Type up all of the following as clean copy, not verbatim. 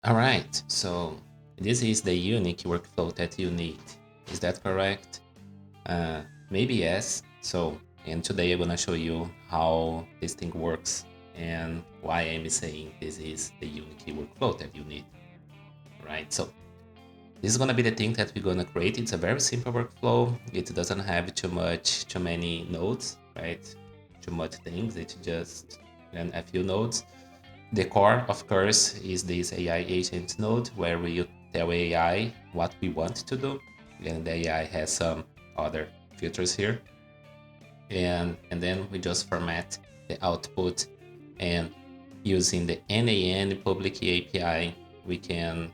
All right, so this is the unique workflow that you need. Is that correct? Maybe yes. So, and today I'm gonna show you how this thing works and why I'm saying this is the unique workflow that you need, right? So this is gonna be the thing that we're gonna create. It's a very simple workflow. It doesn't have too many nodes, right? Too much things. It's just a few nodes. The core, of course, is this AI agent node where we tell AI what we want to do, and the AI has some other filters here, and then we just format the output, and using the n8n public API, we can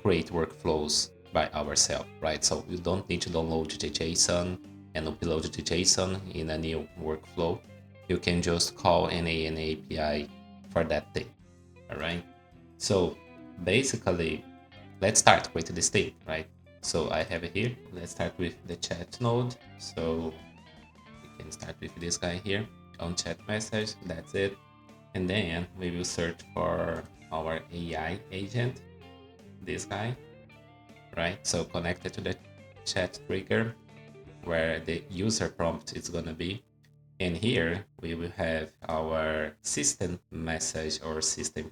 create workflows by ourselves, right? So you don't need to download the JSON and upload the JSON in a new workflow. You can just call n8n API for that thing. All right. So basically, let's start with this thing, right? So I have it here. Let's start with the chat node. So we can start with this guy here on chat message. That's it. And then we will search for our AI agent, this guy, right? So connected to the chat trigger where the user prompt is going to be. And here we will have our system message or system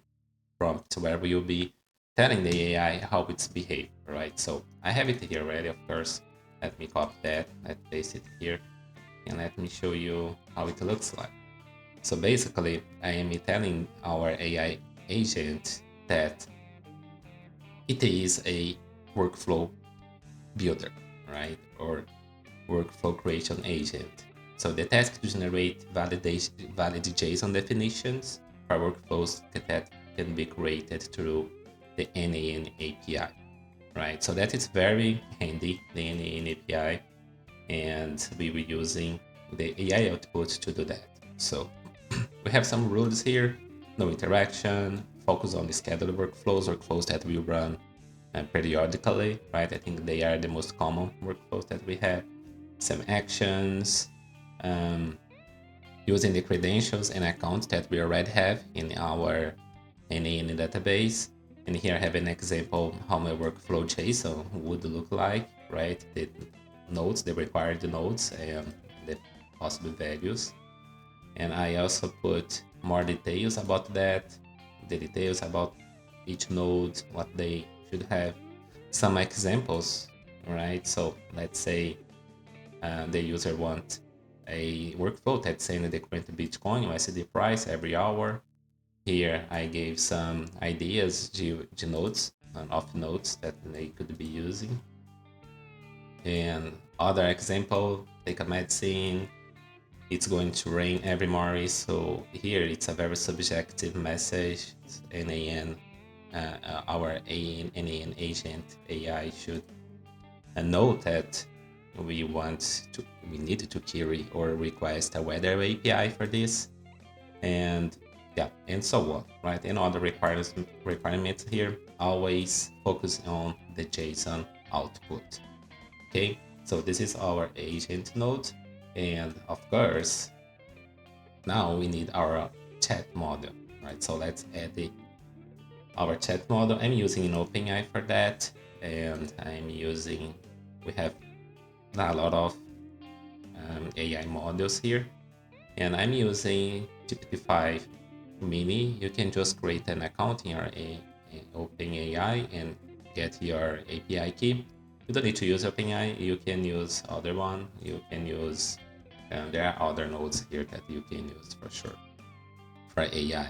prompt where we'll be telling the AI how it's behave, right? So I have it here already, of course. Let me copy that, let's paste it here, and let me show you how it looks like. So basically, I am telling our AI agent that it is a workflow builder, right? Or workflow creation agent. So the task to generate valid JSON definitions for workflows that can be created through the n8n API, right? So that is very handy, the n8n API, and we were using the AI output to do that. So we have some rules here: no interaction, focus on the scheduled workflows that we run periodically, right? I think they are the most common workflows that we have. Some actions, um, using the credentials and accounts that we already have in our n8n database. And here I have an example how my workflow JSON would look like, right? The nodes, the required nodes, and the possible values. And I also put more details about that, the details about each node, what they should have, some examples, right? So let's say the user wants a workflow that's saying the current Bitcoin USD price every hour. Here I gave some ideas, G nodes, of nodes that they could be using. And other example, take a medicine, it's going to rain every morning. So here it's a very subjective message. n8n, our n8n agent AI should know that we need to query or request a weather API for this, and yeah, and so on, right? And other requirements here always focus on the JSON output. Okay, so this is our agent node, and of course now we need our chat model, right? So let's add our chat model. I'm using an OpenAI for that, and we have a lot of AI models here, and I'm using GPT-5 Mini. You can just create an account in your OpenAI and get your API key. You don't need to use OpenAI. You can use other one. You can use there are other nodes here that you can use for sure for AI,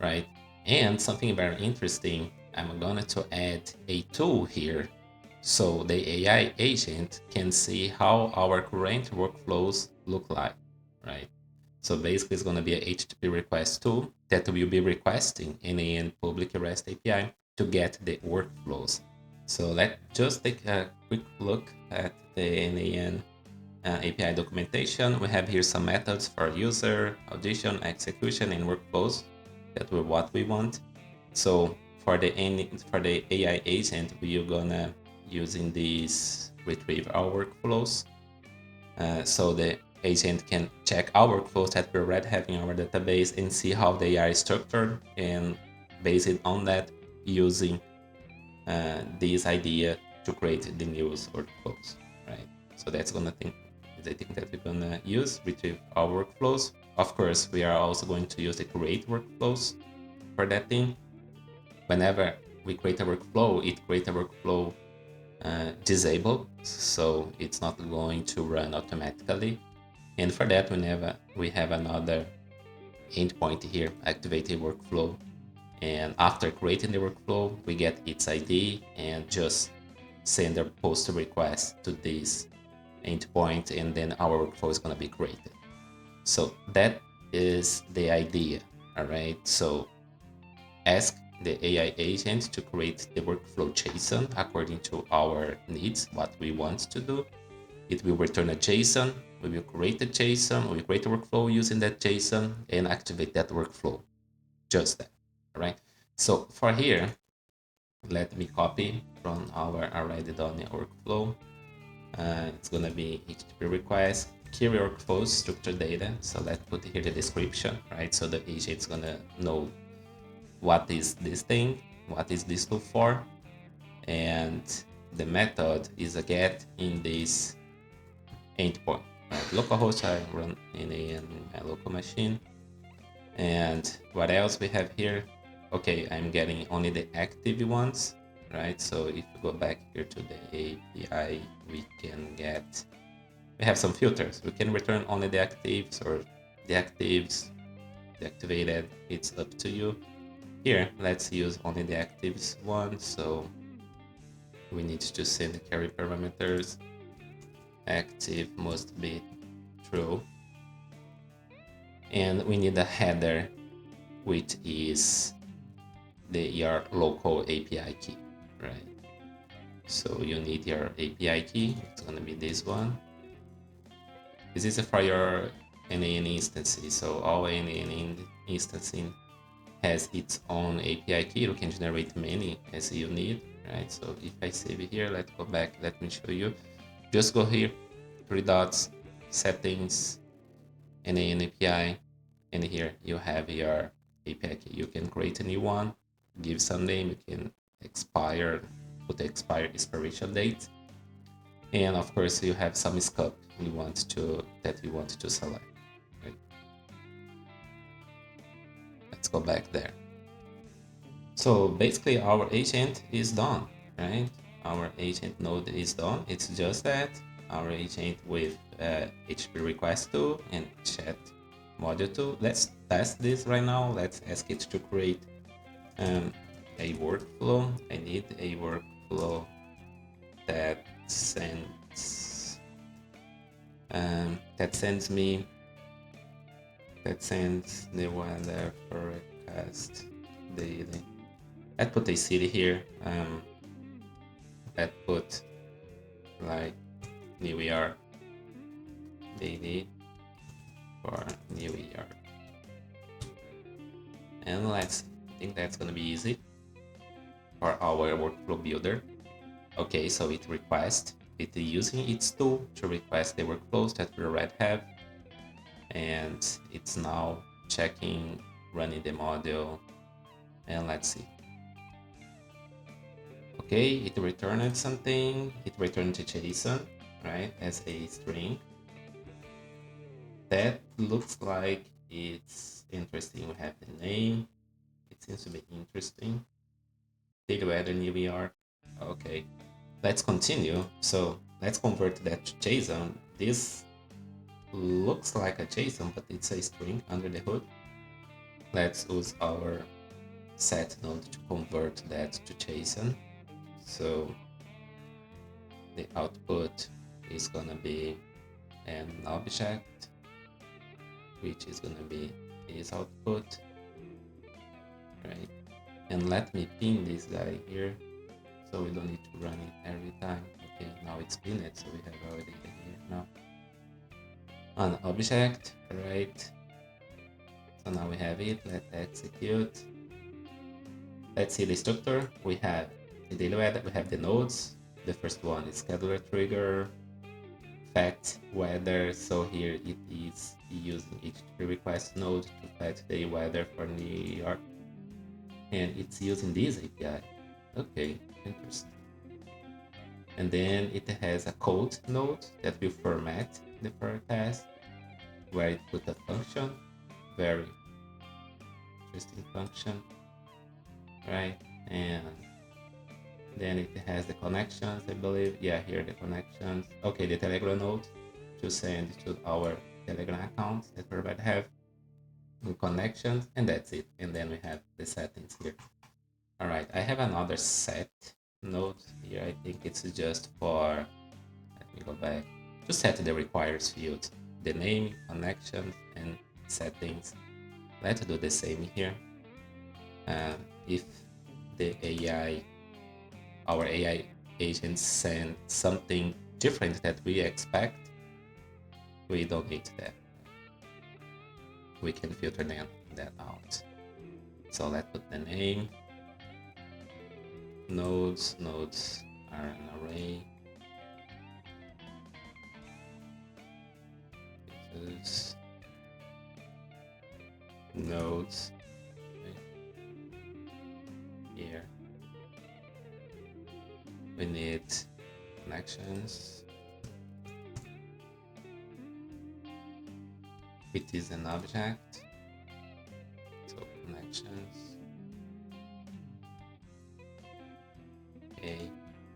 right? And something very interesting, I'm going to add a tool here so the AI agent can see how our current workflows look like, right? So basically it's going to be a HTTP request tool that will be requesting n8n public REST API to get the workflows. So let's just take a quick look at the n8n API documentation. We have here some methods for user, audition, execution, and workflows that were what we want. So for the AI agent, we are gonna using these retrieve our workflows. So the agent can check our workflows that we already have in our database and see how they are structured, and based on that, using this idea to create the news workflows, right? So that's gonna think is the thing that we're gonna use, retrieve our workflows. Of course, we are also going to use the create workflows for that thing. Whenever we create a workflow, it creates a workflow disabled, so it's not going to run automatically. And for that, whenever we have another endpoint here, activate a workflow, and after creating the workflow, we get its ID and just send a post request to this endpoint, and then our workflow is going to be created. So that is the idea. All right, so ask the AI agent to create the workflow JSON according to our needs, what we want to do. It will return a JSON. We will create a JSON. We will create a workflow using that JSON and activate that workflow. Just that. All right. So for here, let me copy from our already done workflow. It's gonna be HTTP request, query workflows, structured data. So let's put here the description, right? So the agent's gonna know what is this thing, what is this tool for, and the method is a get in this endpoint. Right? Localhost, I run n8n in my local machine. And what else we have here? Okay, I'm getting only the active ones, right? So if you go back here to the API, we have some filters. We can return only the actives or the actives, deactivated. It's up to you. Here, let's use only the actives one. So we need to send the carry parameters. Active must be true. And we need a header, which is your local API key, right? So you need your API key. It's gonna be this one. This is for your n8n instances. So all n8n instancing has its own API key. You can generate many as you need, right? So if I save it here, let's go back. Let me show you. Just go here, 3 dots, settings, n8n API, and here you have your API key. You can create a new one, give some name. You can put the expiration date, and of course you have some scope you want to select. Right? Let's go back there. So basically our agent is done, right? Our agent node is done. It's just that our agent with HTTP request tool and chat module tool. Let's test this right now. Let's ask it to create a workflow. I need a workflow that sends the weather forecast daily. Let's put a city here. Let's put like New York daily for New York. And I think that's gonna be easy for our workflow builder. Okay, so it using its tool to request the workflows that we already have, and it's now checking, running the module, and let's see. Okay, it returned something. It returned a JSON, right, as a string. That looks like it's interesting. We have the name. It seems to be interesting. Daily weather, New York. Okay, let's continue. So let's convert that to JSON. This looks like a JSON, but it's a string under the hood. Let's use our set node to convert that to JSON. So the output is gonna be an object, which is gonna be this output, right? And let me pin this guy here, so we don't need to run it every time. Okay, now it's pinned, so we have our data here now. An object, right? So now we have it. Let's execute. Let's see the structure. We have the daily weather. We have the nodes. The first one is scheduler trigger, fetch weather. So here it is using HTTP request node to fetch the weather for New York. and it's using this API. Okay, interesting. And then it has a code node that will format the forecast, where it put a function, very interesting function, right? And then it has the connections, I believe. Yeah, here the connections. Okay, the Telegram node to send to our Telegram account that we already have in connections, and that's it. And then we have the settings here. All right, I have another set node here. I think it's just for, let me go back, to set the requires fields, the name, connections, and settings. Let's do the same here. If the our AI agent send something different that we expect, we don't need that. We can filter that out. So let's put the name, nodes are an array. This nodes here. We need connections. It is an object, so connections. Okay,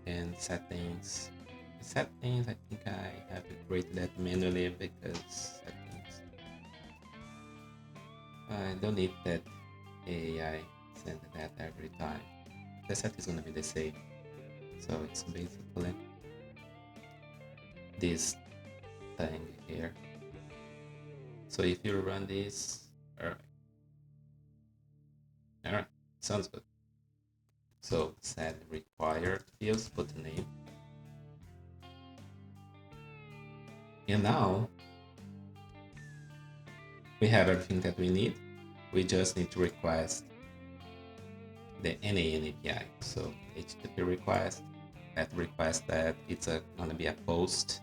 and settings. Settings, I think I have to create that manually because settings. I don't need that AI send that every time. The set is gonna be the same. So it's basically this thing here. So if you run this, alright, sounds good. So set required fields, put the name. And now we have everything that we need. We just need to request the n8n API. So HTTP request, that request that it's gonna be a post.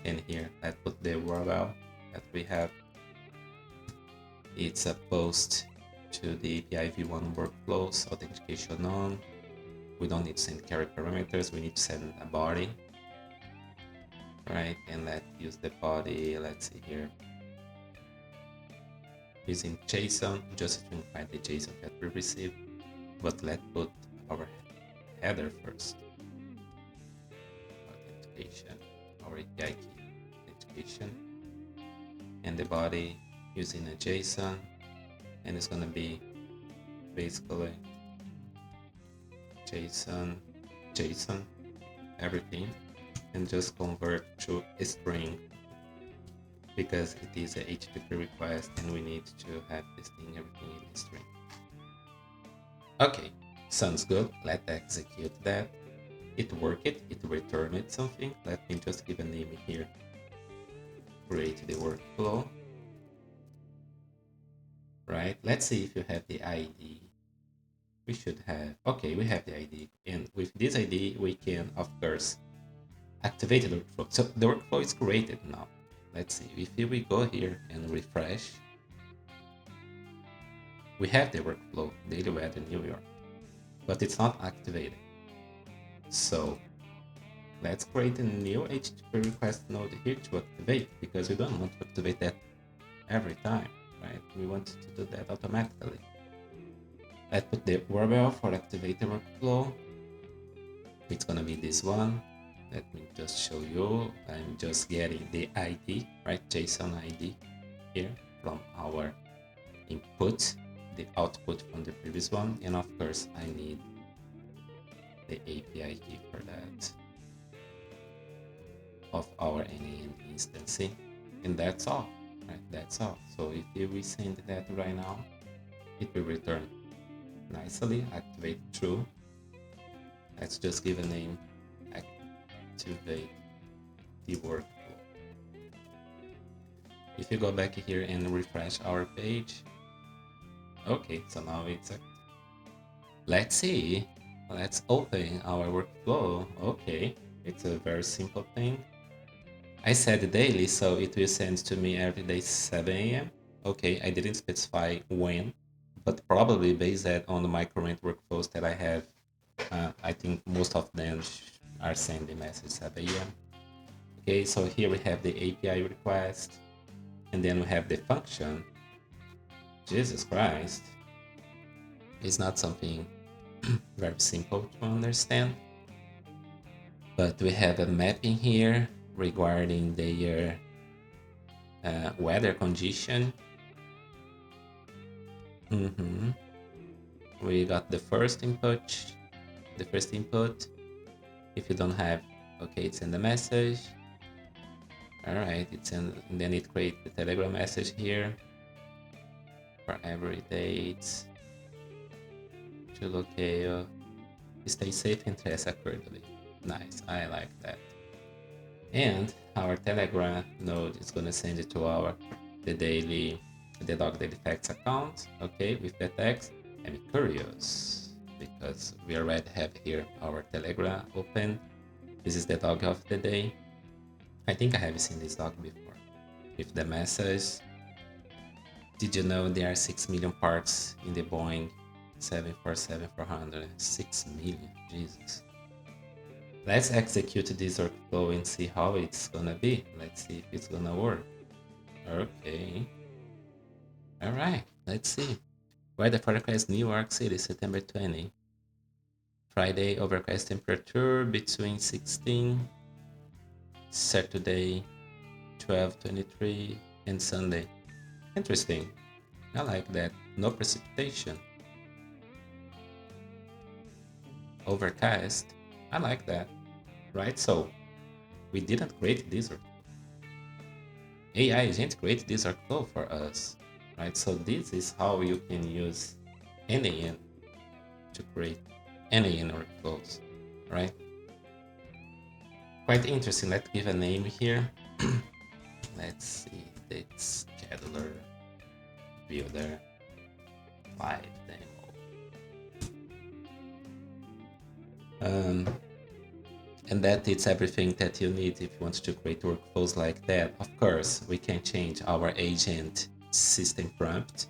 And here, let's put the URL that we have. It's a post to the API v1 workflows, authentication on. We don't need to send carry parameters, we need to send a body. Right, and let's use the body, let's see here. Using JSON, just to find the JSON that we received. But let's put our header first. Authentication, our API key, authentication. And the body using a JSON, and it's gonna be basically JSON, everything, and just convert to a string because it is a HTTP request and we need to have this thing, everything in a string. Okay, sounds good. Let's execute that. It worked, it returned something. Let me just give a name here. Create the workflow. Right, let's see if you have the ID. We should have, okay, we have the ID. And with this ID, we can, of course, activate the workflow. So the workflow is created now. Let's see, if we go here and refresh, we have the workflow, daily weather New York, but it's not activated. So let's create a new HTTP request node here to activate, because we don't want to activate that every time, right? We want to do that automatically. Let's put the URL for activate the workflow. It's gonna be this one. Let me just show you. I'm just getting the ID, right? JSON ID here from our input, the output from the previous one, and of course I need the API key for that of our n8n instance, and that's all, right? That's all. So if we send that right now, it will return nicely, activate true. Let's just give a name, activate the workflow. If you go back here and refresh our page, okay, so now it's let's see, let's open our workflow. Okay, it's a very simple thing. I said daily, so it will send to me every day 7 a.m. Okay, I didn't specify when, but probably based on my current workflows that I have, I think most of them are sending messages at AM. Okay, so here we have the API request, and then we have the function. Jesus Christ, it's not something very simple to understand, but we have a mapping here regarding their weather condition. We got the first input. If you don't have, okay, it's in the message. All right, it's in, and then it creates the Telegram message here for every date. To locale, stay safe and test accordingly. Nice, I like that. And our Telegram node is gonna send it to the dog daily facts account. Okay, with the text. I'm curious because we already have here our Telegram open. This is the dog of the day. I think I have seen this dog before. With the message, did you know there are 6 million parts in the Boeing 747-400? 6 million, Jesus. Let's execute this workflow and see how it's gonna be. Let's see if it's gonna work. Okay. All right, let's see. Weather forecast New York City, September 20. Friday, overcast temperature between 16. Saturday, 12-23. And Sunday. Interesting. I like that. No precipitation. Overcast. I like that. Right? So, we didn't create this workflow. AI agent create this workflow for us. Right? So this is how you can use n8n to create n8n workflows. Right? Quite interesting. Let's give a name here. Let's see. It's scheduler builder 5 demo. And that it's everything that you need if you want to create workflows like that. Of course, we can change our agent system prompt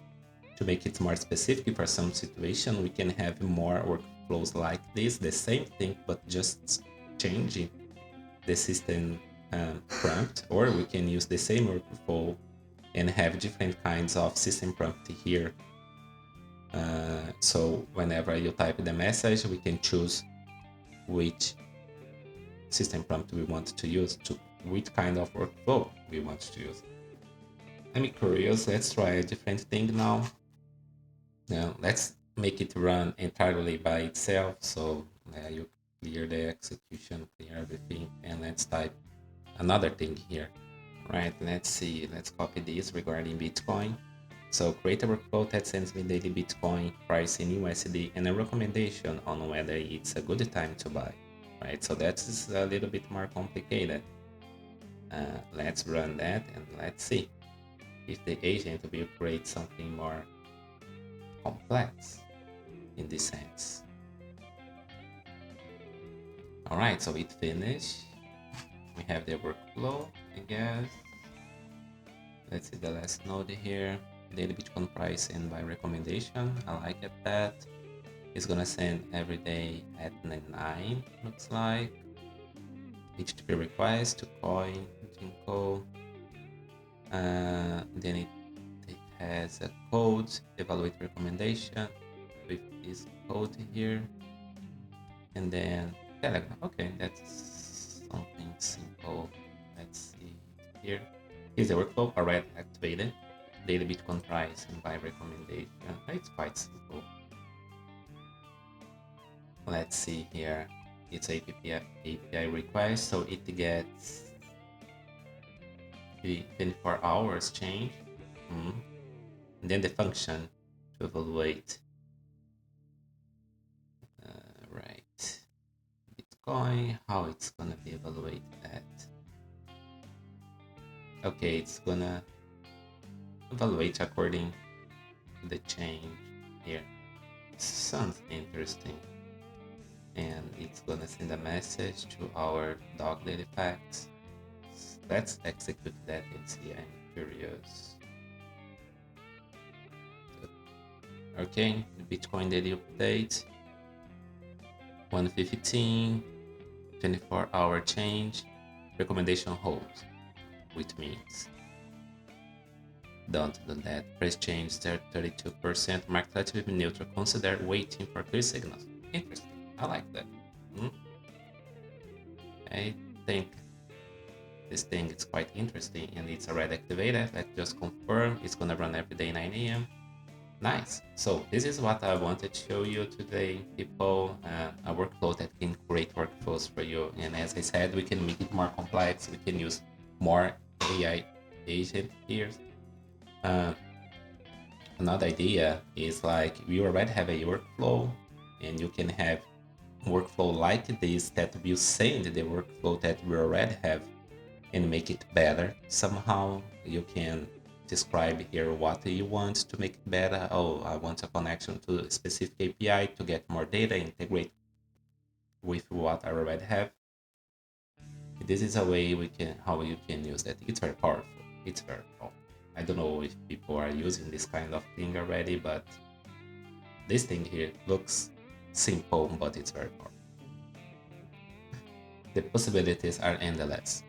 to make it more specific for some situation. We can have more workflows like this, the same thing, but just changing the system prompt, or we can use the same workflow and have different kinds of system prompt here. So whenever you type the message, we can choose which system prompt we want to use, to which kind of workflow we want to use. I'm curious, let's try a different thing now. Now let's make it run entirely by itself. So you clear the execution, clear everything, and let's type another thing here. Right, let's see, let's copy this regarding Bitcoin. So create a workflow that sends me daily Bitcoin price in USD and a recommendation on whether it's a good time to buy. Right, so that's a little bit more complicated. Let's run that and let's see if the agent will create something more complex in this sense. All right, so it finished. We have the workflow, I guess. Let's see the last node here. Daily Bitcoin price and by recommendation. I like it that. It's gonna send every day at 9, looks like. HTTP request to coin, Jinko. Then it has a code, evaluate recommendation with this code here. And then Telegram. Okay, that's something simple. Let's see here. Here's the workflow already activated. Daily Bitcoin price and by recommendation. It's quite simple. Let's see here. It's API request, so it gets 24 hours change. And then the function to evaluate. Right. Bitcoin, how it's gonna be evaluate that. Okay, it's gonna evaluate according to the change here. Sounds interesting. And it's gonna send a message to our dog daily facts. Let's execute that and see. I'm curious. Okay, Bitcoin daily update 115, 24-hour change, recommendation hold, which means don't do that. Price change 32%, market relatively neutral. Consider waiting for clear signals. Interesting. I like that. I think this thing is quite interesting and it's already activated. Let's just confirm it's gonna run every day 9 a.m. Nice. So this is what I wanted to show you today, people. A workflow that can create workflows for you. And as I said, we can make it more complex. We can use more AI agent here. Another idea is like we already have a workflow, and you can have workflow like this that will send the workflow that we already have and make it better somehow. You can describe here what you want to make it better. Oh, I want a connection to a specific API to get more data, integrate with what I already have. This is a way we can how you can use that. It's very powerful. It's very powerful. I don't know if people are using this kind of thing already, but this thing here looks simple, but it's very powerful. The possibilities are endless.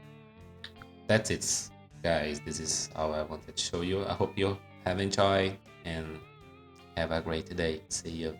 That's it, guys. This is how I wanted to show you. I hope you have enjoyed and have a great day. See you.